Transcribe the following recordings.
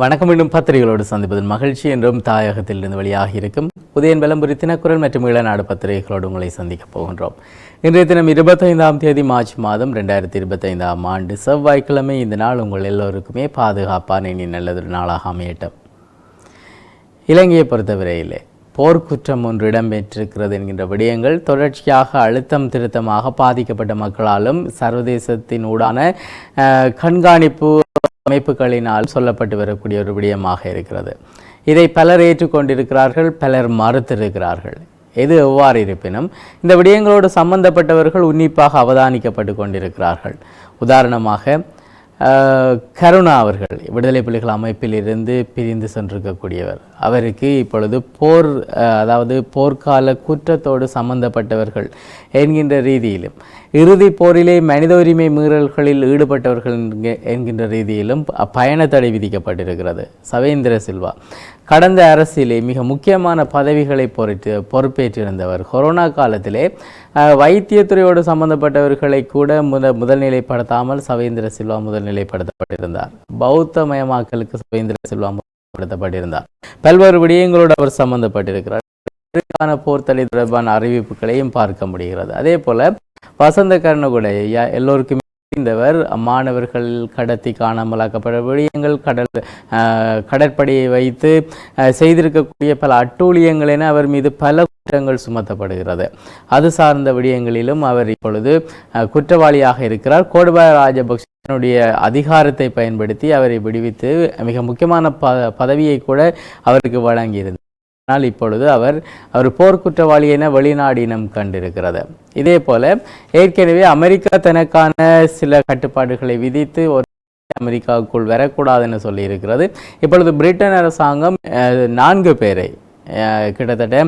வணக்கம். மீண்டும் பத்திரிகைகளோடு சந்திப்பதில் மகிழ்ச்சி. என்றும் தாயகத்திலிருந்து வெளியாகி இருக்கும் உதயன் விளம்பரி தினக்குரல் மற்றும் ஈழநாடு பத்திரிகைகளோடு உங்களை சந்திக்கப் போகின்றோம். இன்றைய தினம் 25ஆம் தேதி மார்ச் மாதம் 2025ஆம் ஆண்டு செவ்வாய்க்கிழமை. இந்த நாள் உங்கள் எல்லோருக்குமே பாதுகாப்பான இனி நல்லதொரு நாளாக அமையட்டும். இலங்கையை பொறுத்தவரையிலே போர்க்குற்றம் ஒன்று இடம்பெற்றிருக்கிறது என்கின்ற விடயங்கள் தொடர்ச்சியாக அழுத்தம் திருத்தமாக பாதிக்கப்பட்ட மக்களாலும் சர்வதேசத்தின் ஊடான கண்காணிப்பு அமைப்புகளினால் சொல்லப்பட்டு வரக்கூடிய ஒரு விடயமாக இருக்கிறது. இதை பலர் ஏற்றுக்கொண்டிருக்கிறார்கள், பலர் மறுத்திருக்கிறார்கள். எது எவ்வாறு இருப்பினும் இந்த விடயங்களோடு சம்பந்தப்பட்டவர்கள் உன்னிப்பாக அவதானிக்கப்பட்டு கொண்டிருக்கிறார்கள். உதாரணமாக கருணா அவர்கள் விடுதலை புலிகள் அமைப்பில் இருந்து பிரிந்து சென்றிருக்கக்கூடியவர். அவருக்கு இப்பொழுது போர்க்கால குற்றத்தோடு சம்பந்தப்பட்டவர்கள் என்கின்ற ரீதியிலும் இறுதி போரிலே மனித உரிமை மீறல்களில் ஈடுபட்டவர்கள் என்கின்ற ரீதியிலும் பயண தடை விதிக்கப்பட்டிருக்கிறது. சவேந்திர சில்வா கடந்த அரசிலே மிக முக்கியமான பதவிகளை பொறுப்பேற்றிருந்தவர். கொரோனா காலத்திலே வைத்தியத்துறையோடு சம்பந்தப்பட்டவர்களை கூட முதல்நிலைப்படுத்தாமல் சவேந்திர சில்வா முதல்நிலைப்படுத்தப்பட்டிருந்தார். பௌத்த மயமாக்கலுக்கு சவேந்திர சில்வா முதல்நிலைப்படுத்தப்பட்டிருந்தார். பல்வேறு விடயங்களோடு அவர் சம்பந்தப்பட்டிருக்கிறார். போர் தடை தொடர்பான அறிவிப்புகளையும் பார்க்க முடிகிறது. அதே போல வசந்த கர்ணகுட எல்லோருக்குமே இந்தவர் மாணவர்கள் கடத்தி காணாமலாக்கப்பட்ட விடயங்கள், கடற்படையை வைத்து செய்திருக்கக்கூடிய பல அட்டூழியங்கள் என அவர் மீது பல குற்றங்கள் சுமத்தப்படுகிறது. அது சார்ந்த விடயங்களிலும் அவர் இப்பொழுது குற்றவாளியாக இருக்கிறார். கோடபாய ராஜபக்சனுடைய அதிகாரத்தை பயன்படுத்தி அவரை விடுவித்து மிக முக்கியமான பதவியை கூட அவருக்கு வழங்கியிருந்தார். ஆனால் இப்பொழுது அவர் போர்க்குற்றவாளி என வெளிநாடினம் கண்டிருக்கிறது. இதே போல ஏற்கனவே அமெரிக்கா தனக்கான சில கட்டுப்பாடுகளை விதித்து ஒரு அமெரிக்காவுக்குள் வரக்கூடாது என சொல்லி இருக்கிறது. இப்பொழுது பிரிட்டன் அரசாங்கம் 4 பேரை கிட்டத்தட்ட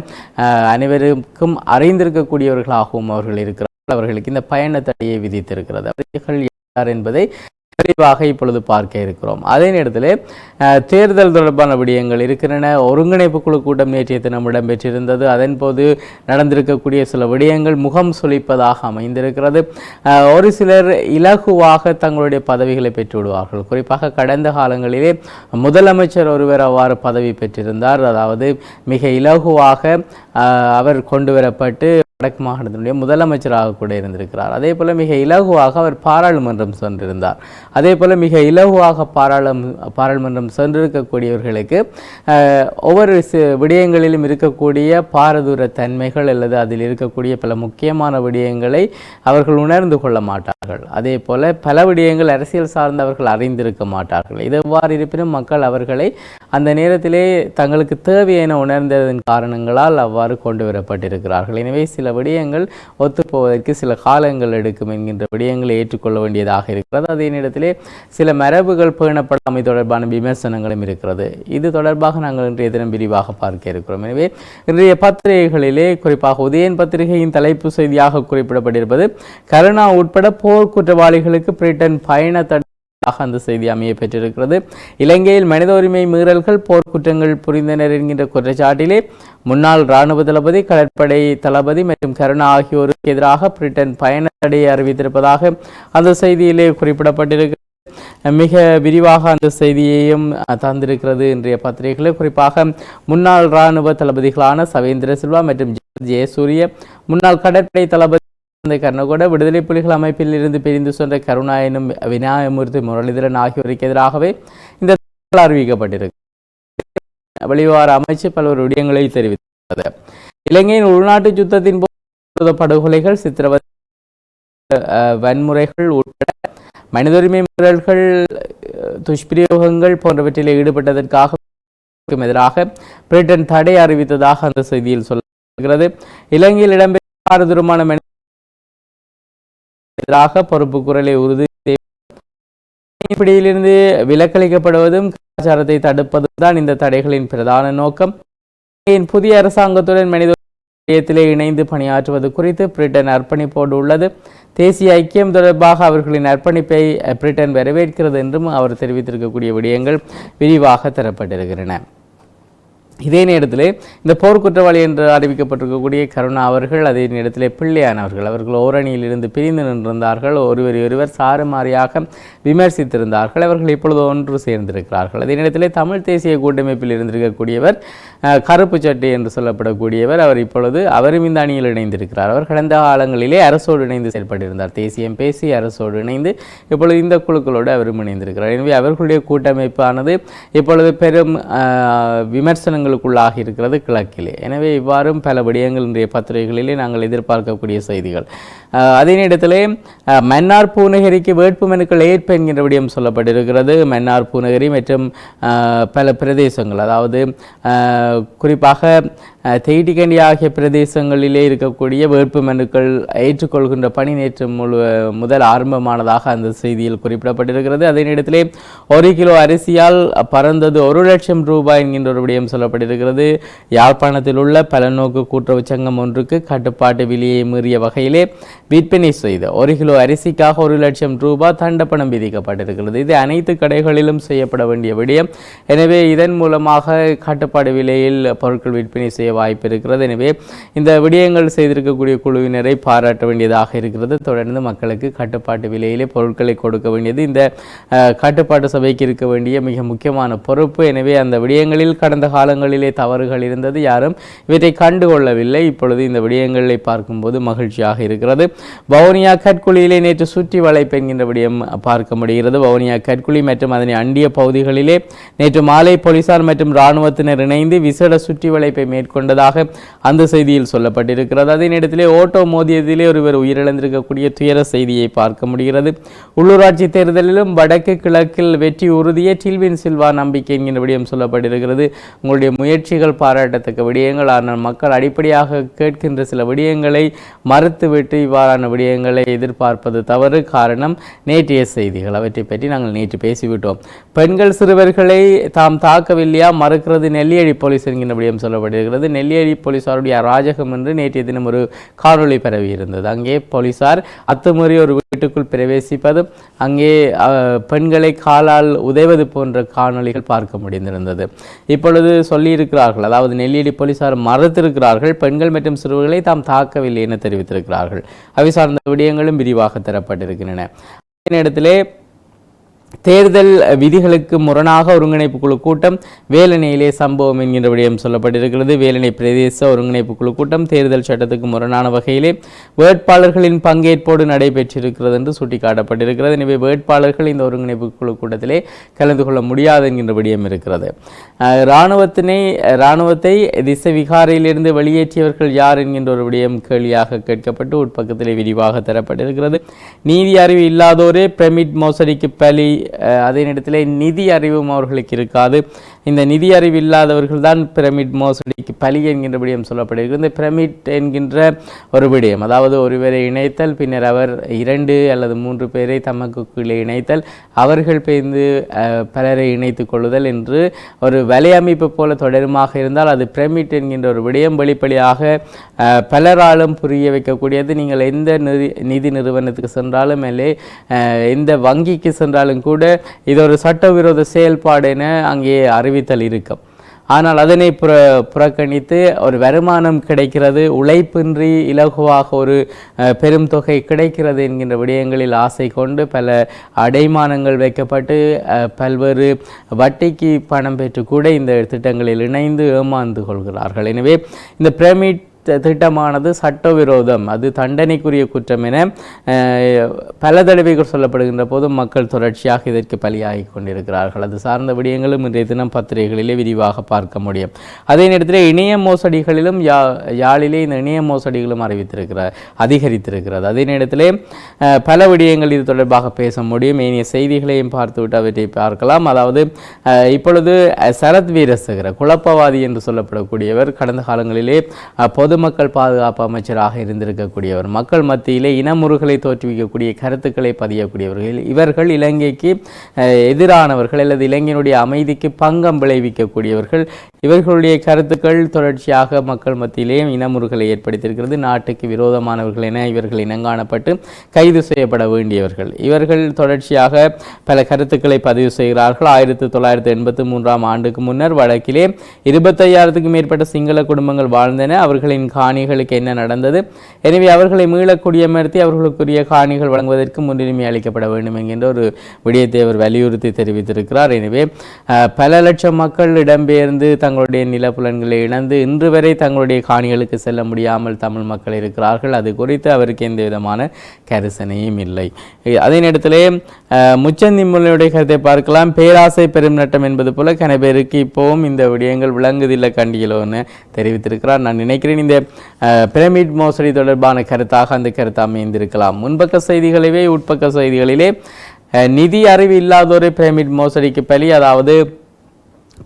அனைவருக்கும் அறிந்திருக்கக்கூடியவர்களாகவும் அவர்கள் இருக்கிறார்கள். அவர்களுக்கு இந்த பயண தடையை விதித்திருக்கிறது. அவர்கள் யார் என்பதை தெளிவாக இப்பொழுது பார்க்க இருக்கிறோம். அதே நேரத்தில் தேர்தல் தொடர்பான விடயங்கள் இருக்கின்றன. ஒருங்கிணைப்பு குழு கூட்டம் நேற்றைய தினம் இடம்பெற்றிருந்தது. அதன் போது நடந்திருக்கக்கூடிய சில விடயங்கள் முகம் சுளிப்பதாக அமைந்திருக்கிறது. ஒரு சிலர் இலகுவாக தங்களுடைய பதவிகளை பெற்றுவிடுவார்கள். குறிப்பாக கடந்த காலங்களிலே முதலமைச்சர் ஒருவர் அவ்வாறு பதவி பெற்றிருந்தார். அதாவது மிக இலகுவாக அவர் கொண்டு வரப்பட்டு வடக்கு மாகாணத்தினுடைய முதலமைச்சராக கூட இருந்திருக்கிறார். அதே போல மிக இலகுவாக அவர் பாராளுமன்றம் சென்றிருந்தார். அதே போல மிக இலகுவாக பாராளுமன்றம் சென்றிருக்கக்கூடியவர்களுக்கு ஒவ்வொரு விடயங்களிலும் இருக்கக்கூடிய பாரதூர தன்மைகள் அல்லது அதில் இருக்கக்கூடிய பல முக்கியமான விடயங்களை அவர்கள் உணர்ந்து கொள்ள மாட்டார்கள். அதே போல பல விடயங்கள் அரசியல் சார்ந்தவர்கள் அறிந்திருக்க மாட்டார்கள். இது எவ்வாறு இருப்பினும் மக்கள் அவர்களை அந்த நேரத்திலே தங்களுக்கு தேவை என உணர்ந்ததன் காரணங்களால் அவ்வாறு கொண்டு வரப்பட்டிருக்கிறார்கள். எனவே சில விடயங்கள் ஒத்துப்போவதற்கு சில காலங்கள் எடுக்கும் என்கின்ற விடயங்களை ஏற்றுக்கொள்ள வேண்டியதாக இருக்கிறது. அதே நேரத்திலே சில மரபுகள் பேணப்படாமை தொடர்பான விமர்சனங்களும் இருக்கிறது. இது தொடர்பாக நாங்கள் இன்றைய தினம் விரிவாக பார்க்க இருக்கிறோம். எனவே இன்றைய பத்திரிகைகளிலே குறிப்பாக உதயன் பத்திரிகையின் தலைப்பு செய்தியாக குறிப்பிடப்பட்டிருப்பது கருணா உட்பட போர் குற்றவாளிகளுக்கு பிரிட்டன் பயண தடை. அந்த செய்தி அமைய பெற்றிருக்கிறது. இலங்கையில் மனித உரிமை மீறல்கள், போர்க்குற்றங்கள் புரிந்தனர் என்கின்ற குற்றச்சாட்டிலே முன்னாள் இராணுவ தளபதி, கடற்படை தளபதி மற்றும் கருணா ஆகியோருக்கு எதிராக பிரிட்டன் பயண தடையை அறிவித்திருப்பதாக அந்த செய்தியிலே குறிப்பிடப்பட்டிருக்கிறது. மிக விரிவாக அந்த செய்தியையும் தந்திருக்கிறது இன்றைய பத்திரிகைகளில். குறிப்பாக முன்னாள் இராணுவ தளபதிகளான சவேந்திர சில்வா மற்றும் ஜெயசூரிய, முன்னாள் கடற்படை தளபதி கர்ணகோட, விடுதலை புலிகள் அமைப்பில் இருந்து பிரிந்து சென்ற கருணா எனும் விநாயகமூர்த்தி முரளிதரன் ஆகியோருக்கு எதிராகவே இந்த அறிவிக்கப்பட்டிருக்கு. வெளிவார அமைச்சு பல்வேறு விடயங்களை தெரிவித்தது. இலங்கையின் உள்நாட்டு யுத்தத்தின் போது படுகொலைகள், சித்திரவதை, வன்முறைகள் உட்பட மனித உரிமை மீறல்கள், துஷ்பிரயோகங்கள் போன்றவற்றில் ஈடுபட்டதற்காக எதிராக பிரிட்டன் தடை அறிவித்ததாக அந்த செய்தியில் சொல்லப்படுகிறது. இலங்கையில் இடம்பெற்ற பாரதூரமான எதிராக பொறுப்பு குரலை உறுதி பிடியிலிருந்து விலக்களிக்கப்படுவதும் கலாச்சாரத்தை தடுப்பதும் தான் இந்த தடைகளின் பிரதான நோக்கம். புதிய அரசாங்கத்துடன் மனித உரிமையிலே இணைந்து பணியாற்றுவது குறித்து பிரிட்டன் அர்ப்பணிப்போடு உள்ளது. தேசிய ஐக்கியம் தொடர்பாக அவர்களின் அர்ப்பணிப்பை பிரிட்டன் வரவேற்கிறது என்றும் அவர் தெரிவித்திருக்கக்கூடிய விடயங்கள் விரிவாக தரப்பட்டிருக்கின்றன. இதே நேரத்தில் இந்த போர்க்குற்றவாளி என்று அறிவிக்கப்பட்டிருக்கக்கூடிய கருணா அவர்கள் அதே நேரத்தில் பிள்ளையானவர்கள் அவர்கள் ஓரணியிலிருந்து பிரிந்து நின்றிருந்தார்கள், ஒருவர் சாறுமாறியாக விமர்சித்திருந்தார்கள். அவர்கள் இப்பொழுது ஒன்று சேர்ந்திருக்கிறார்கள். அதே நேரத்தில் தமிழ் தேசிய கூட்டமைப்பில் இருந்திருக்கக்கூடியவர் கருப்பு சட்டை என்று சொல்லப்படக்கூடியவர் அவர் இப்பொழுது அவரும் இந்த அணியில் இணைந்திருக்கிறார். அவர் கடந்த காலங்களிலே அரசோடு இணைந்து செயல்பட்டிருந்தார். தேசியம் பேசி அரசோடு இணைந்து இப்பொழுது இந்த குழுக்களோடு அவரும் இணைந்திருக்கிறார். எனவே அவர்களுடைய கூட்டமைப்பானது இப்பொழுது பெரும் விமர்சனங்களுக்குள்ளாகி இருக்கிறது கிழக்கிலே. எனவே இவ்வாறும் பல விடயங்கள் இன்றைய பத்திரிகைகளிலே நாங்கள் எதிர்பார்க்கக்கூடிய செய்திகள். அதே நேரத்திலே மன்னார் பூநகரிக்கு வேட்புமனுக்கள் ஏற்ப என்கின்ற விடயம் சொல்லப்பட்டிருக்கிறது. மன்னார் பூநகரி மற்றும் பல பிரதேசங்கள், அதாவது குறிப்பாக தெய்டிகண்டி ஆகிய பிரதேசங்களிலே இருக்கக்கூடிய வேட்புமனுக்கள் ஏற்றுக்கொள்கின்ற பணி நேற்று முதல் ஆரம்பமானதாக அந்த செய்தியில் குறிப்பிடப்பட்டிருக்கிறது. அதே நேரத்திலே 1 கிலோ அரிசியால் பறந்தது 1 லட்சம் ரூபாய் என்கின்ற ஒரு விடயம் சொல்லப்பட்டிருக்கிறது. யாழ்ப்பாணத்தில் உள்ள பலநோக்கு கூட்டுறவு சங்கம் ஒன்றுக்கு கட்டுப்பாட்டு விலையை மீறிய வகையிலே விற்பனை செய்த 1 கிலோ அரிசிக்காக 1 லட்சம் ரூபாய் தண்டப்பணம் விதிக்கப்பட்டிருக்கிறது. இது அனைத்து கடைகளிலும் செய்யப்பட வேண்டிய விடயம். எனவே இதன் மூலமாக கட்டுப்பாடு விலையில் பொருட்கள் விற்பனை செய்ய வாய்ப்பு இருக்கிறது. எனவே இந்த விடயங்கள் செய்திருக்கக்கூடிய குழுவினரை பாராட்ட வேண்டியதாக இருக்கிறது. தொடர்ந்து மக்களுக்கு கட்டுப்பாட்டு விலையிலே பொருட்களை கொடுக்க வேண்டியது இந்த கட்டுப்பாட்டு சபைக்கு இருக்க வேண்டிய மிக முக்கியமான பொறுப்பு. எனவே அந்த விடயங்களில் கடந்த காலங்களிலே தவறுகள் இருந்தது, யாரும் இவற்றை கண்டுகொள்ளவில்லை. இப்பொழுது இந்த விடயங்களை பார்க்கும்போது மகிழ்ச்சியாக இருக்கிறது. வவுனியா கற்குழியிலே நேற்று சுற்றி வளைப்பு என்கின்ற விடயம் பார்க்க முடிகிறது. வவுனியா கற்குழி மற்றும் அதனை அண்டிய பகுதிகளிலே நேற்று மாலை போலீசார் மற்றும் இராணுவத்தினர் இணைந்து விசேட சுற்றி வளைப்பை மேற்கொண்டதாக அந்த செய்தியில் சொல்லப்பட்டிருக்கிறது. அதே நேரத்திலே ஓட்டோ மோதியதிலே ஒருவர் உயிரிழந்திருக்கக்கூடிய துயர செய்தியை பார்க்க முடிகிறது. உள்ளூராட்சி தேர்தலிலும் வடக்கு கிழக்கில் வெற்றி உறுதியே டில்வின் சில்வா நம்பிக்கை என்கின்ற விடயம் சொல்லப்பட்டிருக்கிறது. உங்களுடைய முயற்சிகள் பாராட்டத்தக்க விடயங்கள், ஆனால் மக்கள் அடிப்படையாக கேட்கின்ற சில விடயங்களை மறுத்துவிட்டு இவ்வாறான விடயங்களை எதிர்பார்ப்பது தவறு. காரணம் நேற்றைய செய்திகள், அவற்றை பற்றி நாங்கள் நேற்று பேசிவிட்டோம். பெண்கள் சிறுவர்களை தாம் தாக்கவில்லையா மறுக்கிறது நெல்லியடி போலீஸ் என்கின்ற விடயம் சொல்லப்பட்டிருக்கிறது. நெல்லியடி போலீசாருடைய அராஜகம் என்று நேற்றைய தினம் ஒரு காணொளி பரவி இருந்தது. அங்கே போலீசார் அத்துமீறி ஒரு வீட்டுக்குள் பிரவேசிப்பது, அங்கே பெண்களை காலால் உதைவது போன்ற காணொளிகள் பார்க்க முடிந்திருந்தது. இப்பொழுது சொல்லியிருக்கிறார்கள், அதாவது நெல்லியடி போலீசார் மறுத்திருக்கிறார்கள், பெண்கள் மற்றும் சிறுவர்களை தாம் தாக்கவில்லை என தெரிவித்திருக்கிறார்கள். அவை சார்ந்த விடயங்களும் விரிவாக தரப்பட்டிருக்கின்றன. இடத்திலே தேர்தல் விதிகளுக்கு முரணாக ஒருங்கிணைப்பு குழு கூட்டம் வேலணையிலே சம்பவம் என்கின்ற விடயம் சொல்லப்பட்டிருக்கிறது. வேலணை பிரதேச ஒருங்கிணைப்பு குழு கூட்டம் தேர்தல் சட்டத்துக்கு முரணான வகையிலே வேட்பாளர்களின் பங்கேற்போடு நடைபெற்றிருக்கிறது என்று சுட்டிக்காட்டப்பட்டிருக்கிறது. எனவே வேட்பாளர்கள் இந்த ஒருங்கிணைப்பு குழு கூட்டத்திலே கலந்து கொள்ள முடியாது என்கின்ற விடயம் இருக்கிறது. இராணுவத்தை திசை விகாரையிலிருந்து வெளியேற்றியவர்கள் யார் என்கின்ற ஒரு விடயம் கேள்வியாக கேட்கப்பட்டு உட்பக்கத்திலே விரிவாக தரப்பட்டிருக்கிறது. நீதி அறிவு இல்லாதோரே பிரமிட் மோசடிக்கு பலி, அதே நேரத்தில் நிதி அறிவும் அவர்களுக்கு இருக்காது. இந்த நிதி அறிவு இல்லாதவர்கள் தான் பிரமிட் மோசடிக்கு பலி என்கின்ற விடயம் சொல்லப்படுகிறது. இந்த பிரமிட் என்கின்ற ஒரு விடயம், அதாவது ஒருவரை இணைத்தல், பின்னர் அவர் 2 அல்லது 3 பேரை தமக்குள்ளே இணைத்தல், அவர்கள் பேர்ந்து பலரை இணைத்துக் கொள்ளுதல் என்று ஒரு வலையமைப்பு போல தொடருமாக இருந்தால் அது பிரமிட் என்கின்ற ஒரு விடயம் வெளிப்படையாக பலராலும் புரிய வைக்கக்கூடியது. நீங்கள் எந்த நிதி நிறுவனத்துக்கு சென்றாலும் இல்லை எந்த வங்கிக்கு சென்றாலும் கூட இது ஒரு சட்டவிரோத செயல்பாடு என அங்கே அறிவித்தல் இருக்கும். ஆனால் அதனை புறக்கணித்து ஒரு வருமானம் கிடைக்கிறது, உழைப்பின்றி இலகுவாக ஒரு பெரும் தொகை கிடைக்கிறது என்கின்ற விடயங்களில் ஆசை கொண்டு பல அடைமானங்கள் வைக்கப்பட்டு பல்வேறு வட்டிக்கு பணம் பெற்று கூட இந்த திட்டங்களில் இணைந்து ஏமாந்து கொள்கிறார்கள். எனவே இந்த பிரமிட் திட்டமானது சட்டவிரோதம், அது தண்டனைக்குரிய குற்றம் என பல தடவைகள் சொல்லப்படுகின்ற போதும் மக்கள் தொடர்ச்சியாக இதற்கு பலியாகி கொண்டிருக்கிறார்கள். அது சார்ந்த விடயங்களும் இன்றைய தினம் பத்திரிகைகளிலே விரிவாக பார்க்க முடியும். அதே நேரத்தில் இணைய மோசடிகளிலும் யாழிலே இந்த இணைய மோசடிகளும் அதிகரித்திருக்கிறது. அதே நேரத்திலே பல விடயங்கள் இது தொடர்பாக பேச முடியும். ஏனைய செய்திகளையும் பார்த்துவிட்டு அவற்றை பார்க்கலாம். அதாவது இப்பொழுது சரத் வீரசேகர குழப்பவாதி என்று சொல்லப்படக்கூடியவர் கடந்த காலங்களிலே பொது பொதுமக்கள் பாதுகாப்பு அமைச்சராக இருந்திருக்கக்கூடியவர், மக்கள் மத்தியிலே இனமுறுகளை தோற்றுவிக்கக்கூடிய கருத்துக்களை பதியக்கூடியவர்கள். இவர்கள் இலங்கைக்கு எதிரானவர்கள் அல்லது இலங்கையினுடைய அமைதிக்கு பங்கம் விளைவிக்கக்கூடியவர்கள். இவர்களுடைய கருத்துக்கள் தொடர்ச்சியாக மக்கள் மத்தியிலே இனமுறுகளை ஏற்படுத்தியிருக்கிறது. நாட்டுக்கு விரோதமானவர்கள் என இவர்கள் இனங்காணப்பட்டு கைது செய்யப்பட வேண்டியவர்கள். இவர்கள் தொடர்ச்சியாக பல கருத்துக்களை பதிவு செய்கிறார்கள். 1983 ஆண்டுக்கு முன்னர் வடக்கிலே 25,000க்கும் மேற்பட்ட சிங்கள குடும்பங்கள் வாழ்ந்தன. அவர்களின் காணிகளுக்கு என்ன நடந்தது? எனவே அவர்களை மீள குடியமர்த்தி அவர்களுக்குரிய காணிகள் வழங்குவதற்கு முன்னுரிமை அளிக்கப்பட வேண்டும் என்கின்ற ஒரு விடயத்தை அவர் வலியுறுத்தி தெரிவித்திருக்கிறார். எனவே பல லட்சம் மக்கள் இடம்பெயர்ந்து தங்களுடைய நிலப்புலன்களை இழந்து இன்று வரை தங்களுடைய காணிகளுக்கு செல்ல முடியாமல் தமிழ் மக்கள் இருக்கிறார்கள். அது குறித்து அவருக்கு எந்த விதமான கரிசனையும் இல்லை. அதே நேரத்திலே முச்சந்திமுல்லையுடைய கருத்தை பார்க்கலாம். பேராசை பெரும் நட்டம் என்பது போல கனபேருக்கு இப்போவும் இந்த விடயங்கள் விளங்குதில்லை கண்டிகளோன்னு தெரிவித்திருக்கிறார். நான் நினைக்கிறேன் இந்த பிரமிட் மோசடி தொடர்பான கருத்தாக அந்த கருத்து அமைந்திருக்கலாம். முன்பக்க செய்திகளிலே உட்பக்க செய்திகளிலே நிதி அறிவு இல்லாதோரை பிரமிட் மோசடிக்கு பலி, அதாவது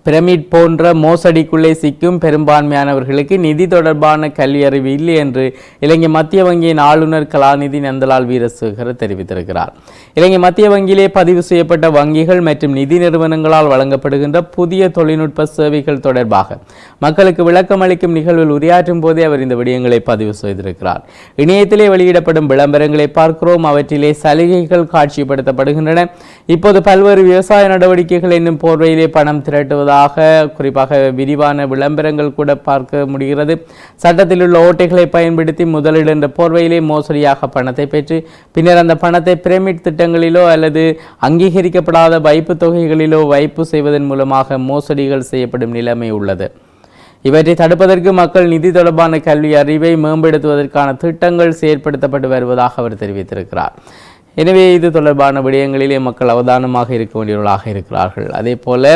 பிரமிட் போன்ற மோசடிக்குள்ளே சிக்கும் பெரும்பான்மையானவர்களுக்கு நிதி தொடர்பான கல்வி அறிவு இல்லை என்று இலங்கை மத்திய வங்கியின் ஆளுநர் கலாநிதி நந்தலால் வீரசேகர தெரிவித்திருக்கிறார். இலங்கை மத்திய வங்கியிலே பதிவு செய்யப்பட்ட வங்கிகள் மற்றும் நிதி நிறுவனங்களால் வழங்கப்படுகின்ற புதிய தொழில்நுட்ப சேவைகள் தொடர்பாக மக்களுக்கு விளக்கம் அளிக்கும் நிகழ்வில் உரையாற்றும் போதே அவர் இந்த விடயங்களை பதிவு செய்திருக்கிறார். இணையத்திலே வெளியிடப்படும் விளம்பரங்களை பார்க்கிறோம். அவற்றிலே சலுகைகள் காட்சிப்படுத்தப்படுகின்றன. இப்போது பல்வேறு விவசாய நடவடிக்கைகள் என்னும் போர்வையிலே பணம் திரட்டுவதாக குறிப்பாக விரிவான விளம்பரங்கள் கூட பார்க்க முடிகிறது. சட்டத்தில் உள்ள ஓட்டைகளை பயன்படுத்தி முதலீடு என்ற போர்வையிலே மோசடியாக பணத்தை பெற்று பின்னர் அந்த பணத்தை பிரமிட் திட்டங்களிலோ அல்லது அங்கீகரிக்கப்படாத வைப்பு தொகைகளிலோ வைப்பு செய்வதன் மூலமாக மோசடிகள் செய்யப்படும் நிலைமை உள்ளது. இவற்றை தடுப்பதற்கு மக்கள் நிதி தொடர்பான கல்வி அறிவை மேம்படுத்துவதற்கான திட்டங்கள் செயற்படுத்தப்பட்டு வருவதாக அவர் தெரிவித்திருக்கிறார். எனவே இது தொடர்பான விடயங்களிலே மக்கள் அவதானமாக இருக்க வேண்டியவர்களாக இருக்கிறார்கள். அதே போல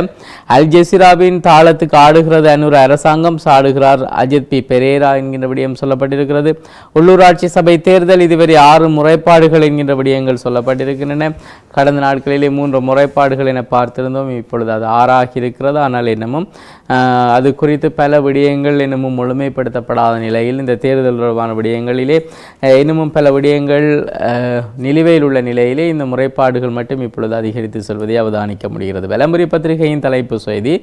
அல் ஜசீராவின் தாளத்துக்கு ஆடுகிறது அன்னூர் அரசாங்கம், சாடுகிறார் அஜித் பி பெரேரா என்கின்ற விடயம் சொல்லப்பட்டிருக்கிறது. உள்ளூராட்சி சபை தேர்தல் இதுவரை 6 முறைப்பாடுகள் என்கின்ற விடயங்கள் சொல்லப்பட்டிருக்கின்றன. கடந்த நாட்களிலே 3 முறைப்பாடுகள் என பார்த்திருந்தோம். இப்பொழுது அது 6 ஆகி இருக்கிறது. ஆனால் இன்னமும் அது குறித்து பல விடயங்கள் இன்னமும் முழுமைப்படுத்தப்படாத நிலையில் இந்த தேர்தல் தொடர்பான விடயங்களிலே இன்னமும் பல விடயங்கள் நிலுவையில் உள்ள நிலையிலே இந்த முறைப்பாடுகள் மட்டும் இப்பொழுது அதிகரித்து செல்வதை அவதானிக்க முடிகிறது. விளம்பரி பத்திரிகையின் தலைப்பு செய்தி: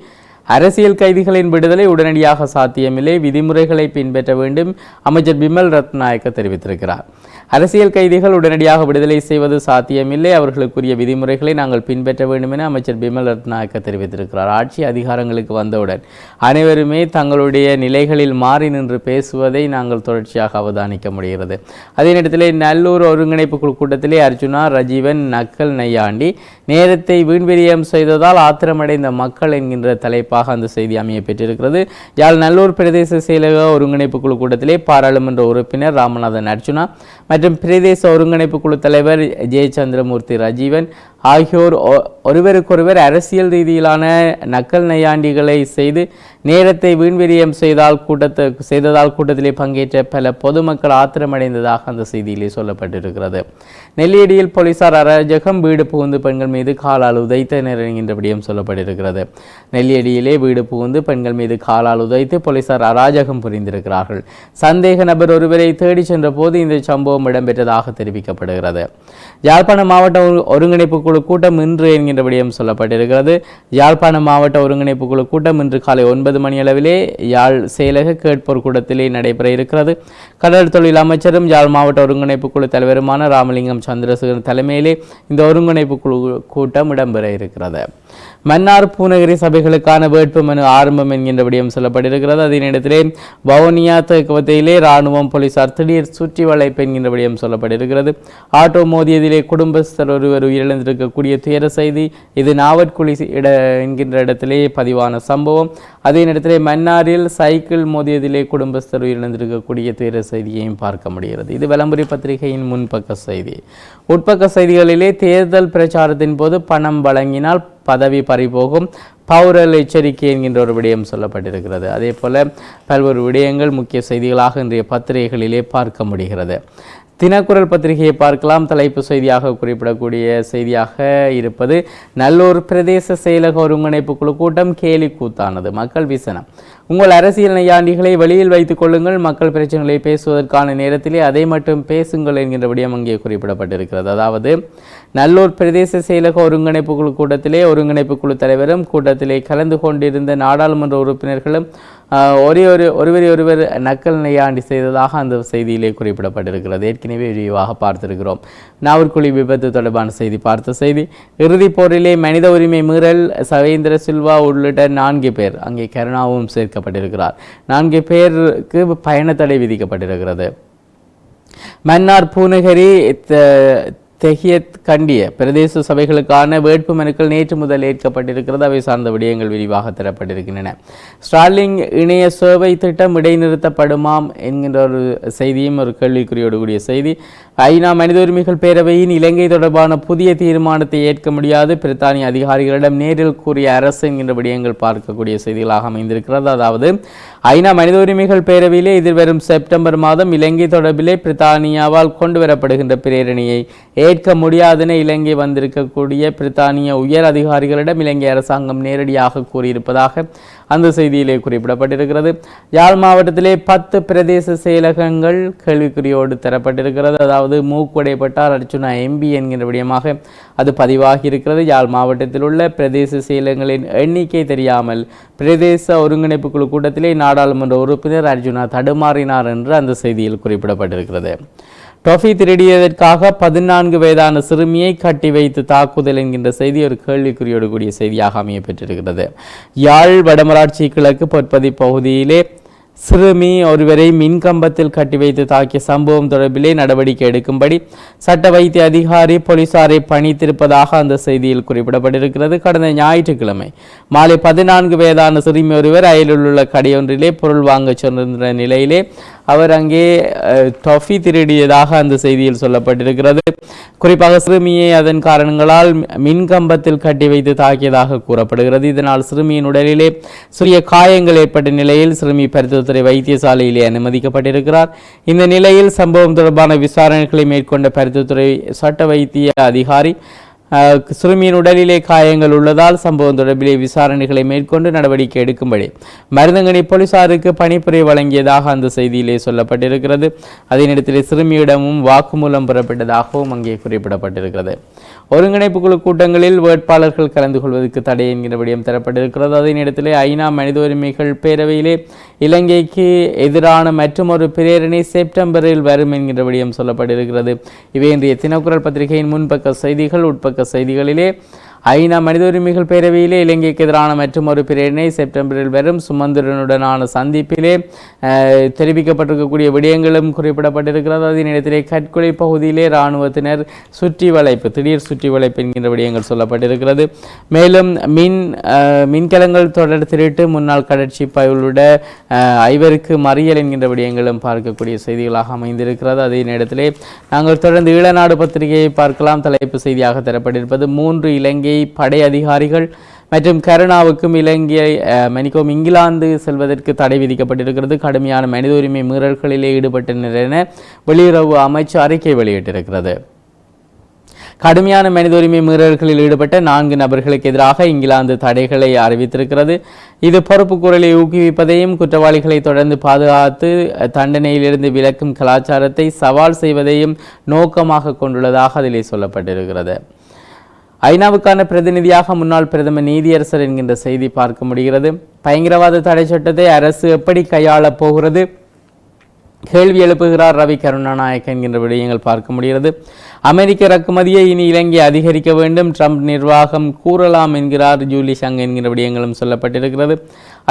அரசியல் கைதிகளின் விடுதலை உடனடியாக சாத்தியமில்லை, விதிமுறைகளை பின்பற்ற வேண்டும், அமைச்சர் பிமல் ரத்நாயக்க தெரிவித்திருக்கிறார். அரசியல் கைதிகள் உடனடியாக விடுதலை செய்வது சாத்தியமில்லை, அவர்களுக்குரிய விதிமுறைகளை நாங்கள் பின்பற்ற வேண்டும் என அமைச்சர் பிமல் ரத்நாயக்க தெரிவித்திருக்கிறார். ஆட்சி அதிகாரங்களுக்கு வந்தவுடன் அனைவருமே தங்களுடைய நிலைகளில் மாறி நின்று பேசுவதை நாங்கள் தொடர்ச்சியாக அவதானிக்க முடிகிறது. அதே நேரத்திலே நல்லூர் ஒருங்கிணைப்பு குழு கூட்டத்திலே அர்ஜுனா, ரஜீவன், நக்கல் நையாண்டி நேரத்தை வீண்விரியம் செய்ததால் ஆத்திரமடைந்த மக்கள் என்கின்ற தலைப்பாக அந்த செய்தி அமைய பெற்றிருக்கிறது. யாழ் நல்லூர் பிரதேச செயலக ஒருங்கிணைப்பு குழு கூட்டத்திலே பாராளுமன்ற உறுப்பினர் ராமநாதன் அர்ஜுனா மற்றும் பிரதேச ஒருங்கிணைப்பு குழு தலைவர் ஜெயச்சந்திரமூர்த்தி ரஜீவன் ஆகியோர் ஒருவருக்கொருவர் அரசியல் ரீதியிலான நக்கல் நையாண்டிகளை செய்து நேரத்தை வீண்விரியம் செய்ததால் கூட்டத்திலே பங்கேற்ற பல பொதுமக்கள் ஆத்திரமடைந்ததாக அந்த செய்தியிலே சொல்லப்பட்டிருக்கிறது. நெல்லியடியில் போலீசார் அராஜகம், வீடு புகுந்து பெண்கள் மீது காலால் உதைத்தனர் என்கின்ற விடயம் சொல்லப்பட்டிருக்கிறது. நெல்லியடியிலே வீடு புகுந்து பெண்கள் மீது காலால் உதைத்து போலீசார் அராஜகம் புரிந்திருக்கிறார்கள். சந்தேக நபர் ஒருவரை தேடி சென்ற போது இந்த சம்பவம் இடம்பெற்றதாக தெரிவிக்கப்படுகிறது. யாழ்ப்பாணம் மாவட்ட ஒருங்கிணைப்பு குழு கூட்டம் இன்று என்கின்ற விடயம் சொல்லப்பட்டிருக்கிறது. யாழ்ப்பாணம் மாவட்ட ஒருங்கிணைப்பு குழு கூட்டம் இன்று காலை 9 மணி அளவிலே யாழ் செயலக கேட்போர் கூடத்திலே நடைபெற இருக்கிறது. கடல் தொழில் அமைச்சரும் யாழ் மாவட்ட ஒருங்கிணைப்பு குழு தலைவருமான ராமலிங்கம் சந்திரசேகரன் தலைமையிலே இந்த ஒருங்கிணைப்பு குழு கூட்டம் இடம்பெற இருக்கிறது. மன்னார் பூநகரி சபைகளுக்கான வேட்புமனு ஆரம்பம் என்கின்ற விடயம் சொல்லப்பட்டிருக்கிறது. அதே நேரத்திலே வவுனியா தேக்கவத்தையிலே இராணுவம் போலீசார் திடீர் சுற்றி வளைப்பு என்கின்ற விடயம் சொல்லப்பட்டிருக்கிறது. ஆட்டோ மோதியதிலே குடும்பஸ்தர் ஒருவர் உயிரிழந்திருக்கக்கூடிய துயர செய்தி. இது நாவற்குழி என்கின்ற இடத்திலே பதிவான சம்பவம். அதே நேரத்திலே மன்னாரில் சைக்கிள் மோதியதிலே குடும்பஸ்தர் உயிரிழந்திருக்கக்கூடிய துயர செய்தியையும் பார்க்க முடிகிறது. இது விளம்பரி பத்திரிகையின் முன்பக்க செய்தி. உட்பக்க செய்திகளிலே தேர்தல் பிரச்சாரத்தின் போது பணம் வழங்கினால் பதவி பறிபோகும், பௌரல் எச்சரிக்கை என்கின்ற ஒரு விடயம் சொல்லப்பட்டிருக்கிறது. அதே போல பல்வேறு விடயங்கள் முக்கிய செய்திகளாக இன்றைய பத்திரிகைகளிலே பார்க்க முடிகிறது. தினக்குரல் பத்திரிகையை பார்க்கலாம். தலைப்பு செய்தியாக குறிப்பிடக்கூடிய செய்தியாக இருப்பது நல்லூர் பிரதேச செயலக ஒருங்கிணைப்பு குழு கூட்டம் கேலி கூத்தானது, மக்கள் விசனம். உங்கள் அரசியல் நையாண்டிகளை வெளியில் வைத்துக் கொள்ளுங்கள், மக்கள் பிரச்சனைகளை பேசுவதற்கான நேரத்திலே அதை மட்டும் பேசுங்கள் என்கின்ற விடயம் அங்கே குறிப்பிடப்பட்டிருக்கிறது. அதாவது நல்லூர் பிரதேச செயலக ஒருங்கிணைப்பு குழு கூட்டத்திலே ஒருங்கிணைப்பு குழு தலைவரும் கூட்டத்திலே கலந்து கொண்டிருந்த நாடாளுமன்ற உறுப்பினர்களும் ஒருவர் நக்கல் நையாண்டி செய்ததாக அந்த செய்தியிலே குறிப்பிடப்பட்டிருக்கிறது. ஏற்கனவே விரிவாக பார்த்திருக்கிறோம். நாவற்குழி விபத்து தொடர்பான செய்தி பார்த்த செய்தி. இறுதிப் போரிலே மனித உரிமை மீறல் சவேந்திர சில்வா உள்ளிட்ட 4 பேர், அங்கே கருணாவும் சேர்க்கப்பட்டிருக்கிறார். 4 பேருக்கு பயண தடை விதிக்கப்பட்டிருக்கிறது. மன்னார் பூநகரி தெஹியத் கண்டிய பிரதேச சபைகளுக்கான வேட்பு மனுக்கள் நேற்று முதல் ஏற்கப்பட்டிருக்கிறது. அவை சார்ந்த விடயங்கள் விரிவாக தரப்பட்டிருக்கின்றன. ஸ்டார்லிங் இணைய சேவை திட்டம் இடைநிறுத்தப்படுமாம் என்கின்ற ஒரு செய்தியும் ஒரு கேள்விக்குறியோடு கூடிய செய்தி. ஐநா மனித உரிமைகள் பேரவையின் இலங்கை தொடர்பான புதிய தீர்மானத்தை ஏற்க முடியாது, பிரித்தானிய அதிகாரிகளிடம் நேரில் கூறிய அரசு என்கின்ற விடயங்கள் பார்க்கக்கூடிய செய்திகளாக அமைந்திருக்கிறது. அதாவது ஐநா மனித உரிமைகள் பேரவையிலே எதிர்வரும் செப்டம்பர் மாதம் இலங்கை தொடர்பிலே பிரித்தானியாவால் கொண்டு வரப்படுகின்ற பிரேரணையை ஏற்க முடியாதென இலங்கை வந்திருக்கக்கூடிய பிரித்தானிய உயர் அதிகாரிகளிடம் இலங்கை அரசாங்கம் நேரடியாக கூறியிருப்பதாக அந்த செய்தியிலே குறிப்பிடப்பட்டிருக்கிறது. யாழ் மாவட்டத்திலே 10 பிரதேச செயலகங்கள் கேள்விக்குறியோடு தரப்பட்டிருக்கிறது. அதாவது மூக்குடைப்பட்டார் அர்ச்சுனா எம்பி என்கின்ற விடயமாக அது பதிவாகி இருக்கிறது. யாழ் மாவட்டத்தில் உள்ள பிரதேச செயலகங்களின் எண்ணிக்கை தெரியாமல் பிரதேச ஒருங்கிணைப்பு குழு கூட்டத்திலே நாடாளுமன்ற உறுப்பினர் அர்ஜுனா தடுமாறினார் என்று அந்த செய்தியில் குறிப்பிடப்பட்டிருக்கிறது. டொஃபி திருடியதற்காக 14 வயதான சிறுமியை கட்டி வைத்து தாக்குதல் என்கின்ற செய்தி ஒரு கேள்விக்குறியோடு கூடிய செய்தியாக அமைய பெற்றிருக்கிறது. யாழ் வடமராட்சி கிழக்கு பொற்பதி பகுதியிலே சிறுமி ஒருவரை மின்கம்பத்தில் கட்டி வைத்து தாக்கிய சம்பவம் தொடர்பிலே நடவடிக்கை எடுக்கும்படி சட்ட வைத்திய அதிகாரி போலீசாரை பணித்திருப்பதாக அந்த செய்தியில் குறிப்பிடப்பட்டிருக்கிறது. கடந்த ஞாயிற்றுக்கிழமை மாலை 14 வயதான சிறுமி ஒருவர் அயலில் உள்ள கடையொன்றிலே பொருள் வாங்க சென்ற நிலையிலே அவர் அங்கே டொஃபி திருடியதாக அந்த செய்தியில் சொல்லப்பட்டிருக்கிறது. குறிப்பாக சிறுமியை அதன் காரணங்களால் மின்கம்பத்தில் கட்டி வைத்து தாக்கியதாக கூறப்படுகிறது. இதனால் சிறுமியின் உடலிலே சிறிய காயங்கள் ஏற்பட்ட நிலையில் சிறுமி பருத்தித்துறை வைத்தியசாலையிலே அனுமதிக்கப்பட்டிருக்கிறார். இந்த நிலையில் சம்பவம் தொடர்பான விசாரணைகளை மேற்கொண்ட பருத்தித்துறை சட்ட வைத்திய அதிகாரி சிறுமியின் உடலிலே காயங்கள் உள்ளதால் சம்பவம் தொடர்பிலே விசாரணைகளை மேற்கொண்டு நடவடிக்கை எடுக்கும்படி மருதங்கனி போலீசாருக்கு பணிப்புரை வழங்கியதாக அந்த செய்தியிலே சொல்லப்பட்டிருக்கிறது. அதனிடத்திலே சிறுமியிடமும் வாக்குமூலம் பெறப்பட்டதாகவும் அங்கே குறிப்பிடப்பட்டிருக்கிறது. ஒருங்கிணைப்பு குழு கூட்டங்களில் வேட்பாளர்கள் கலந்து கொள்வதற்கு தடை என்கிற விடயம் தரப்பட்டிருக்கிறது. அதனிடத்திலே ஐநா மனித உரிமைகள் பேரவையிலே இலங்கைக்கு எதிரான மற்றொரு பிரேரணை செப்டம்பரில் வரும் என்கிற விடயம் சொல்லப்பட்டிருக்கிறது. இவை இன்றைய தினக்குரல் பத்திரிகையின் முன்பக்க செய்திகள். உட்பக்க செய்திகளிலே ஐநா மனித உரிமைகள் பேரவையிலே இலங்கைக்கு எதிரான மற்றொரு பிரேரணை செப்டம்பரில் வரும். சுமந்திரனுடனான சந்திப்பிலே தெரிவிக்கப்பட்டிருக்கக்கூடிய விடயங்களும் குறிப்பிடப்பட்டிருக்கிறது. அதனிடத்திலே கற்கொலை பகுதியிலே இராணுவத்தினர் திடீர் சுற்றி வளைப்பு என்கின்ற விடயங்கள் சொல்லப்பட்டிருக்கிறது. மேலும் மின்கலங்கள் தொடர் திருட்டு, முன்னாள் கடற்சி பயிலுட 5 மறியல் என்கின்ற விடயங்களும் பார்க்கக்கூடிய செய்திகளாக அமைந்திருக்கிறது. அதே நேரத்திலே நாங்கள் தொடர்ந்து ஈழநாடு பத்திரிகையை பார்க்கலாம். தலைப்பு செய்தியாக தரப்பட்டிருப்பது 3 இலங்கை படை அதிகாரிகள் மற்றும் கருணாவுக்கும் இங்கிலாந்து செல்வதற்கு தடை விதிக்கப்பட்டிருக்கிறது. கடுமையான மனித உரிமை மீறல்களிலே ஈடுபட்டனர் என வெளியுறவு அமைச்சு அறிக்கை வெளியிட்டிருக்கிறது. கடுமையான மனித உரிமை மீறல்களில் ஈடுபட்ட 4 நபர்களுக்கு எதிராக இங்கிலாந்து தடைகளை அறிவித்திருக்கிறது. இது பொறுப்பு குரலை ஊக்குவிப்பதையும் குற்றவாளிகளை தொடர்ந்து பாதுகாத்து தண்டனையிலிருந்து விலக்கும் கலாச்சாரத்தை சவால் செய்வதையும் நோக்கமாக கொண்டுள்ளதாக அதிலே சொல்லப்பட்டிருக்கிறது. ஐநாவுக்கான பிரதிநிதியாக முன்னாள் பிரதமர் நீதியரசர் என்கின்ற செய்தி பார்க்க முடிகிறது. பயங்கரவாத தடை சட்டத்தை அரசு எப்படி கையாளப் போகிறது கேள்வி எழுப்புகிறார் ரவி கருணாநாயக்க என்கின்ற விடயங்கள் பார்க்க முடிகிறது. அமெரிக்க இறக்குமதியை இனி இலங்கை அதிகரிக்க வேண்டும், ட்ரம்ப் நிர்வாகம் கூறலாம் என்கிறார் ஜூலி ஷங் என்கிற விடயங்களும் சொல்லப்பட்டிருக்கிறது.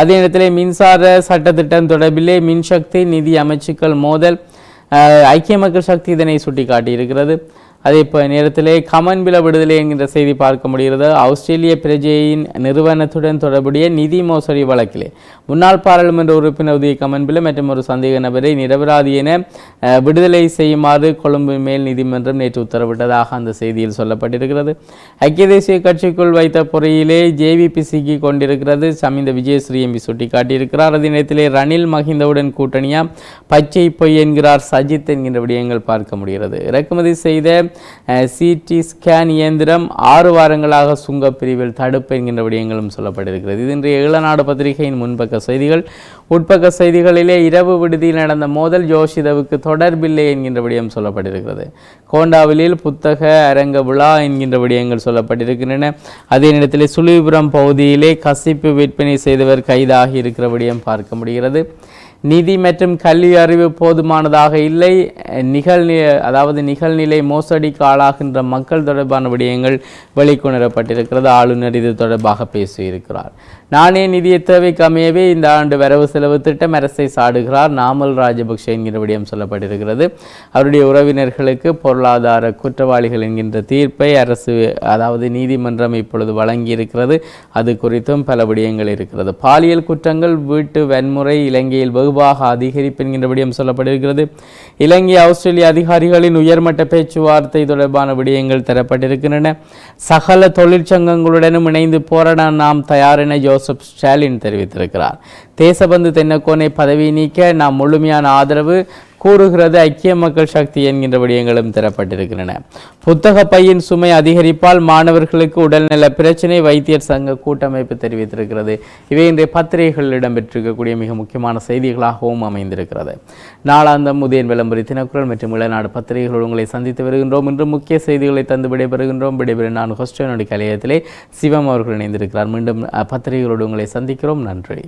அதே நேரத்திலே மின்சார சட்டத்திட்டம் தொடர்பிலே மின்சக்தி நிதி அமைச்சுக்கள் மோதல், ஐக்கிய மக்கள் சக்தி இதனை சுட்டிக்காட்டியிருக்கிறது. அதே நேரத்திலே கமன்பில விடுதலை என்கின்ற செய்தி பார்க்க முடிகிறது. ஆஸ்திரேலிய பிரஜையின் நிறுவனத்துடன் தொடர்புடைய நிதி மோசடி வழக்கிலே முன்னாள் பாராளுமன்ற உறுப்பினர் உதய கமன்பில மற்றும் ஒரு சந்தேக நபரை நிரபராதி என விடுதலை செய்யுமாறு கொழும்பு மேல் நீதிமன்றம் நேற்று உத்தரவிட்டதாக அந்த செய்தியில் சொல்லப்பட்டிருக்கிறது. ஐக்கிய தேசிய கட்சிக்குள் வைத்த பொறியிலே ஜேவிபி சிக்கி கொண்டிருக்கிறது. சமிந்த விஜயஸ்ரீ எம்பி சுட்டிக்காட்டியிருக்கிறார். அதே நேரத்திலே ரணில் மஹிந்தவுடன் கூட்டணியா பச்சை பொய் என்கிறார் சஜித் என்கின்ற விடயங்கள் பார்க்க முடிகிறது. இறக்குமதி செய்த சிடி ஸ்கேன் இயந்திரம் 6 வாரங்களாக சுங்கப்பிரிவில் தடுப்பு என்கின்ற விடயங்களும் சொல்லப்பட்டிருக்கிறது. இது இன்றைய ஈழநாடு பத்திரிகையின் முன்பக்க செய்திகள். உட்பக்க செய்திகளிலே இரவு விடுதியில் நடந்த மோதல் ஜோஷிதவுக்கு தொடர்பில்லை என்கின்ற விடயம் சொல்லப்பட்டிருக்கிறது. கோண்டாவிலில் புத்தக அரங்க விழா என்கின்ற விடயங்கள் சொல்லப்பட்டிருக்கின்றன. அதே நேரத்தில் சுழிபுரம் பகுதியிலே கசிப்பு விற்பனை செய்தவர் கைதாகி இருக்கிற விடயம் பார்க்க முடிகிறது. நிதி மற்றும் கல்வி அறிவு போதுமானதாக இல்லை, நிகழ்நிலை மோசடிக்கு ஆளாகின்ற மக்கள் தொடர்பான விடயங்கள் வெளிக்கொணரப்பட்டிருக்கிறது. ஆளுநர் இது தொடர்பாக பேசியிருக்கிறார். நாணய நிதிய தேவைக்கு அமையவே இந்த ஆண்டு வரவு செலவு திட்டம் அரசை சாடுகிறார் நாமல் ராஜபக்ஷ என்கிற விடயம் சொல்லப்பட்டிருக்கிறது. அவருடைய உறவினர்களுக்கு பொருளாதார குற்றவாளிகள் என்கின்ற தீர்ப்பை நீதிமன்றம் இப்பொழுது வழங்கியிருக்கிறது. அது குறித்தும் பல விடயங்கள் இருக்கிறது. பாலியல் குற்றங்கள், வீட்டு வன்முறை இலங்கையில் வெகுவாக அதிகரிப்பு என்கின்ற விடயம் சொல்லப்பட்டிருக்கிறது. இலங்கை ஆஸ்திரேலிய அதிகாரிகளின் உயர்மட்ட பேச்சுவார்த்தை தொடர்பான விடயங்கள் தரப்பட்டிருக்கின்றன. சகல தொழிற்சங்கங்களுடனும் இணைந்து போராட நாம் தயார் என ஜோசப் ஸ்டாலின் தெரிவித்திருக்கிறார். தேசபந்து தென்னக்கோனை பதவி நீக்க நாம் முழுமையான ஆதரவு கூறுகிறது ஐக்கிய மக்கள் சக்தி என்கின்ற விடயங்களும் தரப்பட்டிருக்கின்றன. புத்தக பையின் சுமை அதிகரிப்பால் மாணவர்களுக்கு உடல்நல பிரச்சினை வைத்தியர் சங்க கூட்டமைப்பு தெரிவித்திருக்கிறது. இவை இன்றைய பத்திரிகைகளில் இடம்பெற்றிருக்கக்கூடிய மிக முக்கியமான செய்திகளாகவும் அமைந்திருக்கிறது. நாளாந்தம் உதயன் விளம்பரி தினக்குரல் மற்றும் இளநாடு பத்திரிகைகள் உங்களை சந்தித்து வருகின்றோம். இன்று முக்கிய செய்திகளை தந்து விடைபெறுகின்றோம். நான் ஹொஸ்டனுடைய கலையத்திலே சிவம் அவர்கள் இணைந்திருக்கிறார். மீண்டும் பத்திரிகைகளோடு உங்களை சந்திக்கிறோம். நன்றி.